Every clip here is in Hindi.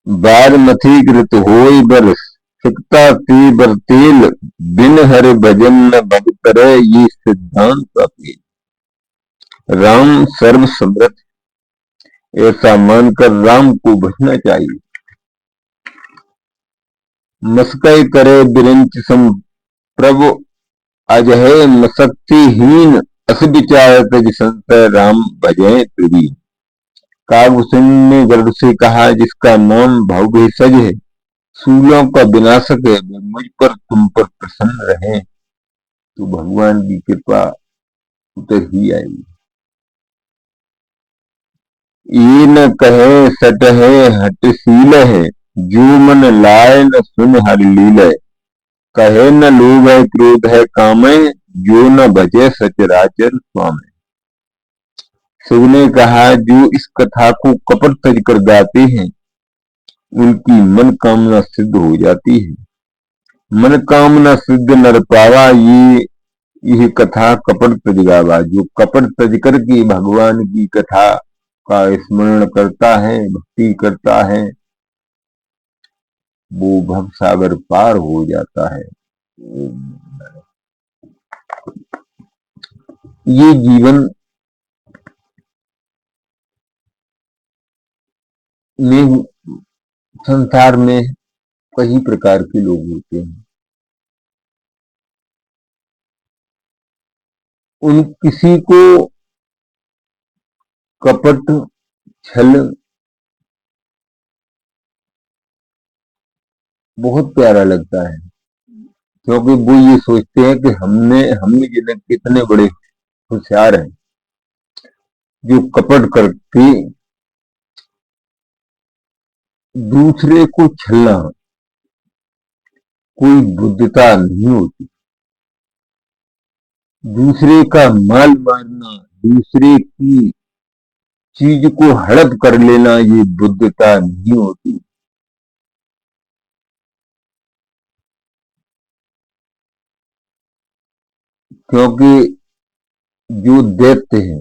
बारमती कृत होय बर सिकता ते बर तेल, बिन हर भजन न भग करे ये सिद्धांत अपील। राम सर्व समृद्ध, ऐसा मानकर राम को भजना चाहिए। मस्कय करे बिरंच सम प्रभु अजय मशक्तिहीन, अस विचार तज संशय राम भजय प्रवीण। कागभूषण ने गरुड़ से कहा, जिसका नाम भव भेषज है, सूलों का विनाशक है, वे मुझ पर तुम पर प्रसन्न रहे तो भगवान की कृपा उतर ही आएगी। ये न कहे सट है हटशील है, जो मन लाए न सुन हर लील है। कहे न लोभ है क्रोध है काम है, जो न भजे सचराचर स्वामी। शिव ने कहा, जो इस कथा को कपट तज कर गाते हैं उनकी मन कामना सिद्ध हो जाती है। मन कामना सिद्ध नर पावा, ये कथा कपट तज गावा। जो कपट तज कर के भगवान की कथा का स्मरण करता है, भक्ति करता है, वो भव सागर पार हो जाता है। ये जीवन में संसार में कई प्रकार के लोग होते हैं। उन किसी को कपट छल बहुत प्यारा लगता है, क्योंकि वो ये सोचते हैं कि हमने जिन्हें कितने बड़े होशियार हैं, जो कपट करके दूसरे को छलना कोई बुद्धता नहीं होती। दूसरे का माल मारना, दूसरे की चीज को हड़प कर लेना, ये बुद्धता नहीं होती। क्योंकि जो दैत्य है,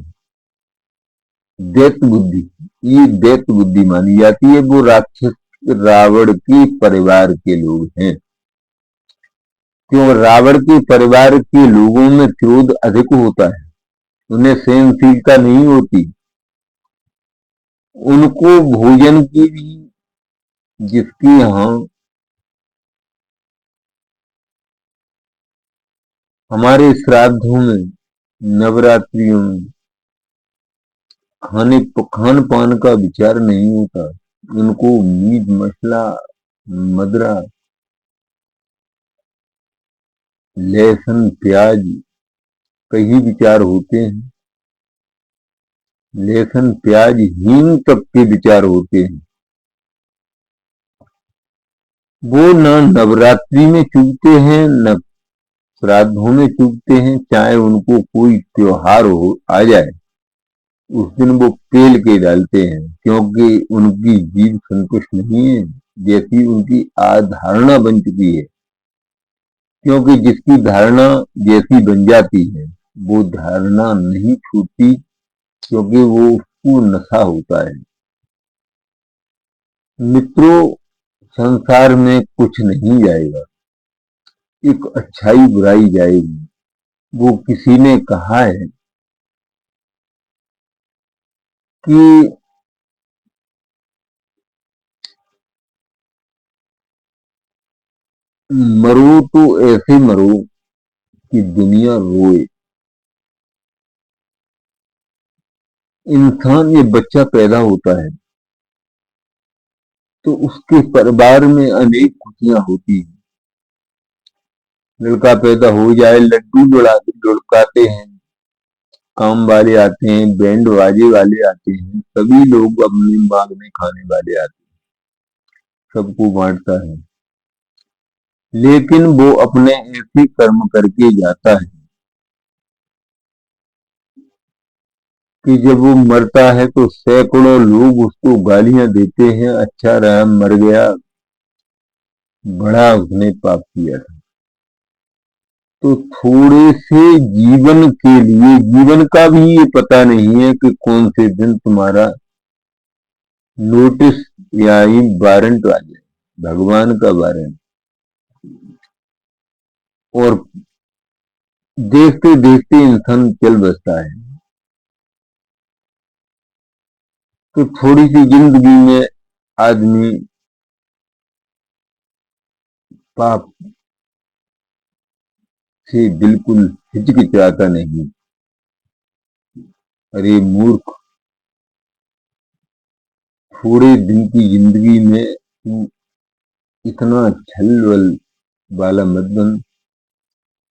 दैत्य बुद्धि, ये दैत्य बुद्धि मानी जाती है। वो राक्षस रावण के परिवार के लोग हैं। क्यों? रावण के परिवार के लोगों में क्रोध अधिक होता है, उन्हें सहनशीलता नहीं होती। उनको भोजन की भी, जिसके यहाँ हमारे श्राद्धों में, नवरात्रियों में खान पान का विचार नहीं होता। उनको मीट मसला, मदरा, लहसुन प्याज कई विचार होते हैं। लहसुन प्याज हींग तक के विचार होते हैं। वो न नवरात्रि में चूकते हैं, न श्राद्धों में चूकते हैं। चाहे उनको कोई त्योहार हो आ जाए, उस दिन वो पेल के डालते हैं, क्योंकि उनकी जीव संतुष्ट नहीं है, जैसी उनकी आधारणा बन चुकी है। क्योंकि जिसकी धारणा जैसी बन जाती है, वो धारणा नहीं छूटती, क्योंकि वो उसको नशा होता है। मित्रों, संसार में कुछ नहीं जाएगा, एक अच्छाई बुराई जाएगी। वो किसी ने कहा है कि मरो तो ऐसे मरो कि दुनिया रोए। इंसान ये बच्चा पैदा होता है तो उसके परिवार में अनेक खुशियां होती हैं। लड़का पैदा हो जाए, लड्डू लुढ़काते हैं, काम वाले आते हैं, बैंड बाजे वाले आते हैं, सभी लोग अपनी मांग में खाने वाले आते हैं, सबको बांटता है। लेकिन वो अपने ऐसे कर्म करके जाता है कि जब वो मरता है तो सैकड़ों लोग उसको गालियां देते हैं, अच्छा रहा मर गया, बड़ा उसने पाप किया था। तो थोड़े से जीवन के लिए, जीवन का भी ये पता नहीं है कि कौन से दिन तुम्हारा नोटिस या ही वारंट आ जाए, भगवान का वारंट। और देखते देखते इंसान चल बसता है। तो थोड़ी सी जिंदगी में आदमी पाप से बिल्कुल हिचकिचाता नहीं। अरे मूर्ख, थोड़े दिन की जिंदगी में तू इतना छल बल वाला मत बन।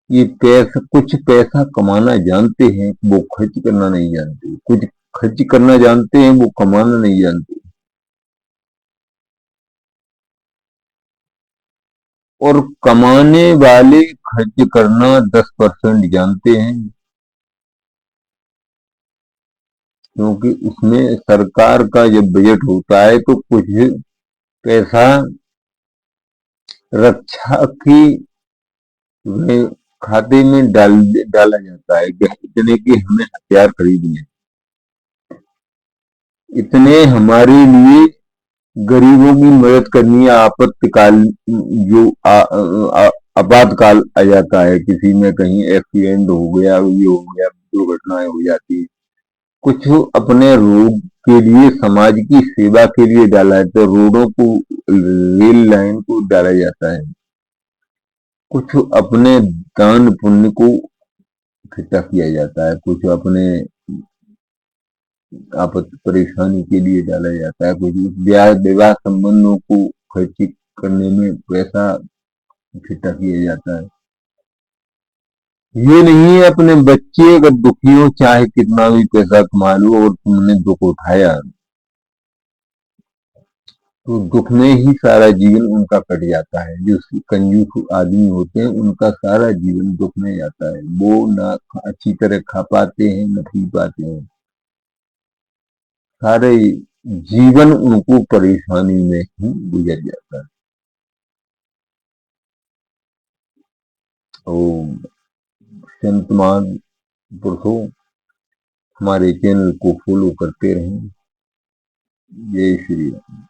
ये पैसा, कुछ पैसा कमाना जानते हैं, वो खर्च करना नहीं जानते। कुछ खर्च करना जानते हैं, वो कमाना नहीं जानते। और कमाने वाले खर्च करना 10% जानते हैं, क्योंकि उसमें सरकार का जब बजट होता है तो कुछ पैसा रक्षा की खाते में डाला जाता है। इतने की हमें हथियार खरीदने, इतने हमारे लिए गरीबों की मदद करनी है। आपातकाल जो आपातकाल आ जाता है, किसी में कहीं एक्सीडेंट हो गया, ये हो गया, दुर्घटनाएं हो जाती है, कुछ अपने रोग के लिए, समाज की सेवा के लिए डाला है, तो रोडों को, रेल लाइन को डाला जाता है। कुछ अपने दान पुण्य को इकट्ठा किया जाता है, कुछ अपने आपत्ति परेशानी के लिए डाला जाता है, कुछ ब्याह विवाह संबंधों को खर्च करने में पैसा इकट्ठा किया जाता है। ये नहीं है अपने बच्चे अगर दुखी हो, चाहे कितना भी पैसा कमा लो, और तुमने दुख उठाया, तो दुख में ही सारा जीवन उनका कट जाता है। जो कंजूस आदमी होते हैं, उनका सारा जीवन दुख में जाता है। वो ना अच्छी तरह खा पाते हैं, न पी पाते हैं, सारे जीवन उनको परेशानी में ही गुजर जाता है। तो संतमान पुरुषों, हमारे चैनल को फॉलो करते रहें। जय श्री राम।